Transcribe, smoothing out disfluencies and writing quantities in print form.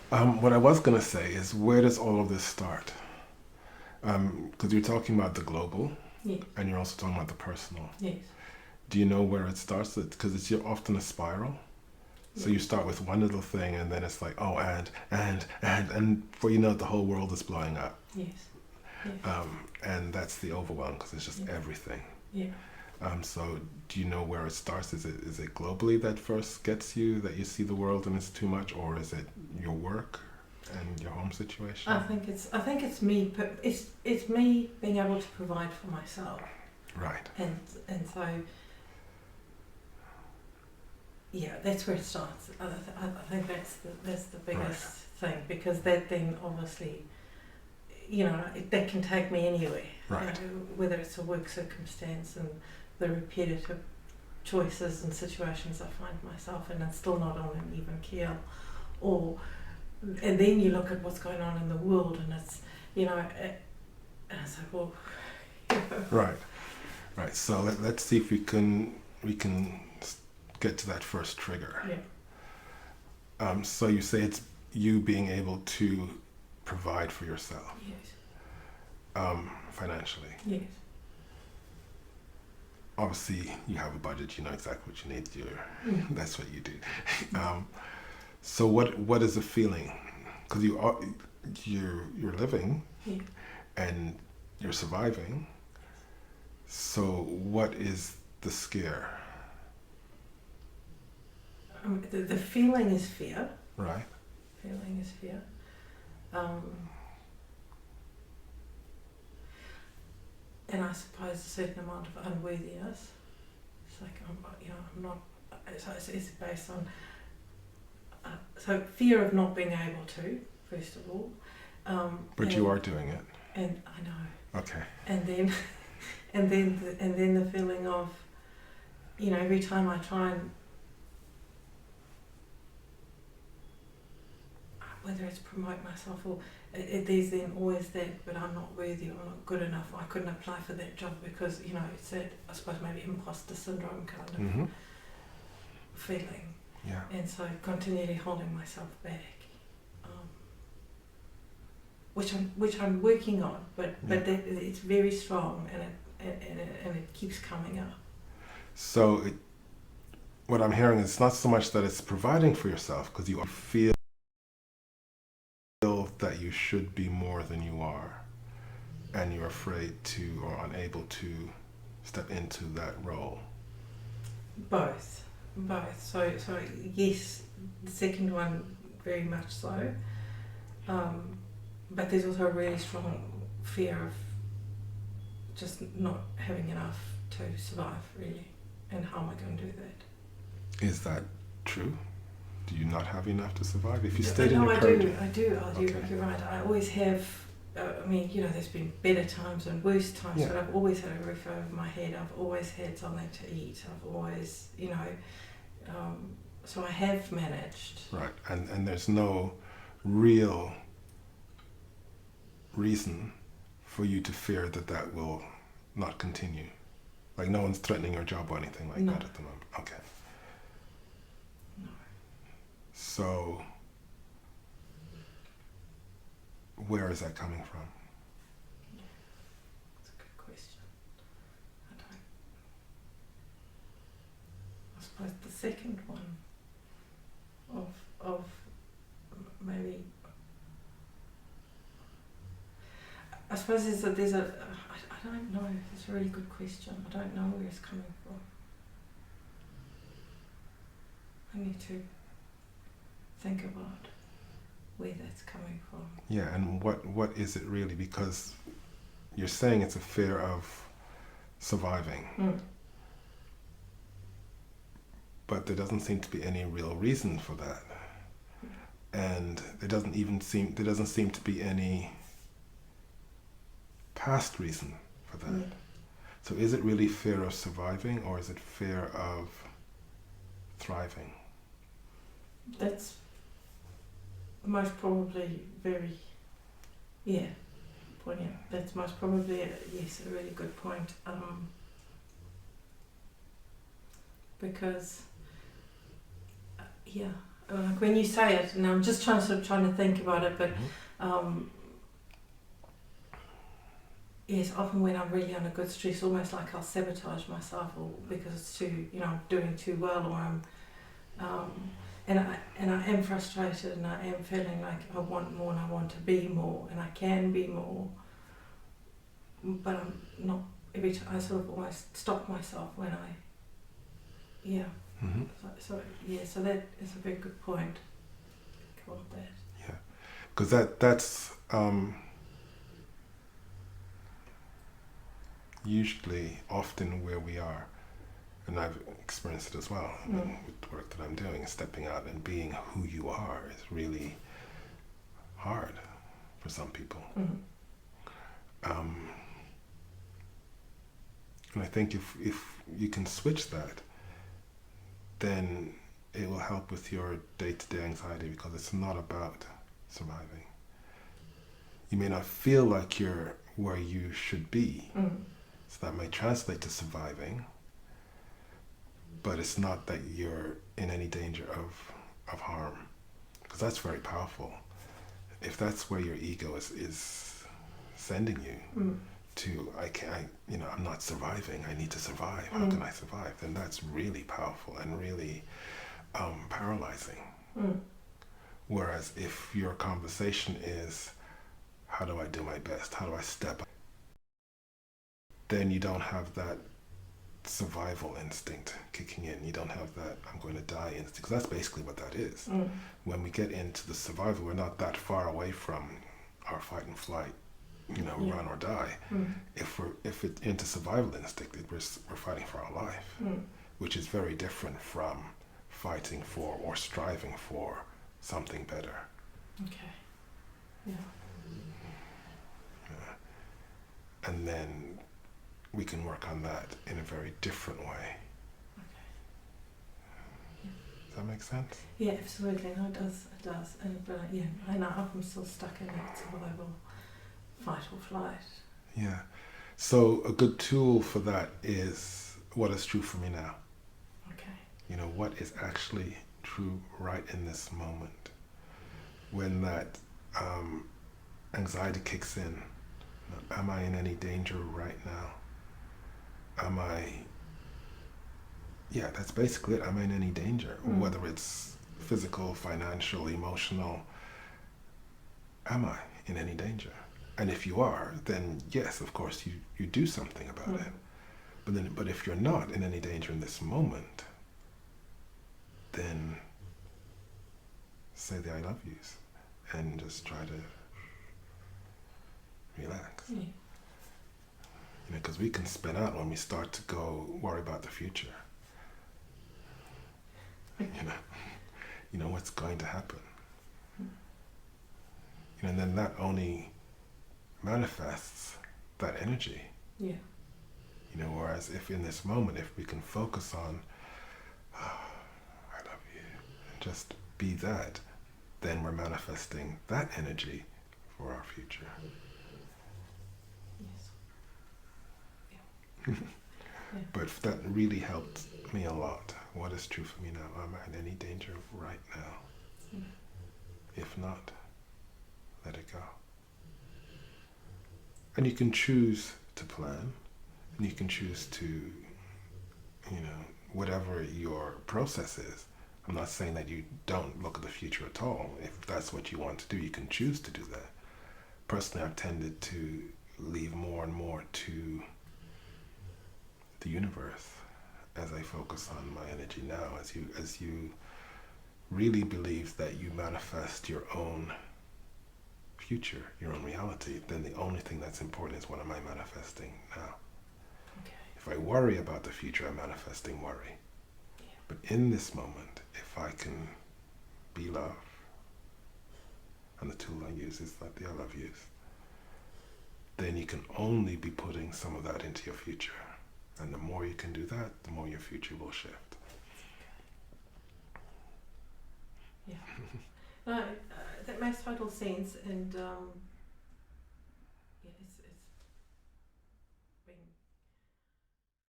What I was going to say is, where does all of this start? Because you're talking about the global, Yes, and you're also talking about the personal. yes, Do you know where it starts? Because it's often a spiral. So yes, you start with one little thing, and then it's like, oh, and before you know it, the whole world is blowing up. yes, yes, And that's the overwhelm, because it's just yeah, everything. yeah. So do you know where it starts? Is it globally that first gets you, that you see the world and it's too much, or is it your work and your home situation? I think it's me. It's me being able to provide for myself, Right. and so yeah, that's where it starts. I think that's the biggest thing, because that then obviously, that can take me anywhere. Right. Whether it's a work circumstance and the repetitive choices and situations I find myself in, and still not on an even keel, and then you look at what's going on in the world, and it's and it's like, well, Right. Right. So let's see if we can get to that first trigger. yeah, So you say it's you being able to provide for yourself, yes, financially. yes, Obviously, you have a budget. You know exactly what you need. That's what you do. So what is the feeling? Because you're living yeah. and you're surviving. So what is the scare? The feeling is fear. Right. Feeling is fear. Um, and I suppose a certain amount of unworthiness. It's like I'm not. So it's based on. So fear of not being able to, first of all. But you are doing it. And I know. Okay. And then, and then the feeling of, every time I try and, whether it's promote myself or there's then always that, but I'm not worthy, I'm not good enough, I couldn't apply for that job because, it's that, I suppose maybe imposter syndrome kind of Mm-hmm. feeling. Yeah. And so continually holding myself back, which I'm working on, but Yeah. that, it's very strong, and it keeps coming up. So what I'm hearing is not so much that it's providing for yourself, because you feel that you should be more than you are, and you're afraid to or unable to step into that role. Both. So yes, the second one very much so. But there's also a really strong fear of just not having enough to survive, really. And how am I going to do that? Is that true? Do you not have enough to survive? If you No, stayed in your I current... do. Okay. Like you're right. I always have. There's been better times and worse times, Yeah. but I've always had a roof over my head. I've always had something to eat. I've always, so I have managed. Right, and there's no real reason for you to fear that will not continue. Like no one's threatening your job or anything like No. that at the moment. Okay. No. So where is that coming from? That's a good question. I suppose the second one of maybe. I suppose I don't know. It's a really good question. I don't know where it's coming from. I need to think about where that's coming from. Yeah, and what is it really? Because you're saying it's a fear of surviving, but there doesn't seem to be any real reason for that, and there doesn't seem to be any past reason for that. So is it really fear of surviving, or is it fear of thriving? That's most probably poignant. That's most probably a really good point. Because like when you say it, and I'm just trying to think about it, but yes, often when I'm really under good stress, almost like I'll sabotage myself, or because it's too, I'm doing too well, or I'm, and I am frustrated, and I am feeling like I want more, and I want to be more, and I can be more, but I'm not. Every time I sort of almost stop myself when I, yeah. Mm-hmm. So that is a very good point. About that. Yeah, because that's usually often where we are, and I've experienced it as well with the work that I'm doing. Stepping out and being who you are is really hard for some people. And I think if you can switch that, then it will help with your day-to-day anxiety, because it's not about surviving. You may not feel like you're where you should be, so that may translate to surviving, but it's not that you're in any danger of harm, because that's very powerful. If that's where your ego is sending you to, I'm not surviving, I need to survive, how can I survive? Then that's really powerful and really paralyzing. Whereas if your conversation is, how do I do my best? How do I step up? Then you don't have that survival instinct kicking in. You don't have that I'm going to die instinct, because that's basically what that is. When we get into the survival, we're not that far away from our fight and flight, run or die. If it's into survival instinct, we're fighting for our life, which is very different from fighting for or striving for something better. Okay. Yeah. And then we can work on that in a very different way. Okay. Does that make sense? Yeah, absolutely. No, it does. And I know I'm still stuck in that survival, fight or flight. Yeah. So a good tool for that is what is true for me now. Okay. What is actually true right in this moment. When that anxiety kicks in, am I in any danger right now? That's basically it. Am I in any danger? Whether it's physical, financial, emotional, am I in any danger? And if you are, then yes, of course, you do something about it. But if you're not in any danger in this moment, then say the I love yous and just try to relax. Yeah. Because we can spin out when we start to go worry about the future. What's going to happen. And then that only manifests that energy. Yeah. Whereas if in this moment, if we can focus on, I love you, and just be that, then we're manifesting that energy for our future. Yes. Yeah. But that really helped me a lot. What is true for me now? Am I in any danger right now? If not, let it go. And you can choose to plan, and you can choose to, whatever your process is. I'm not saying that you don't look at the future at all. If that's what you want to do, you can choose to do that. Personally, I've tended to leave more and more to the universe as I focus on my energy now. As you really believe that you manifest your own future, your own reality, then the only thing that's important is what am I manifesting now. Okay. If I worry about the future, I'm manifesting worry. Yeah. But in this moment, if I can be love, and the tool I use is like the I love yous, then you can only be putting some of that into your future. And the more you can do that, the more your future will shift. Yeah. No, that makes total sense. And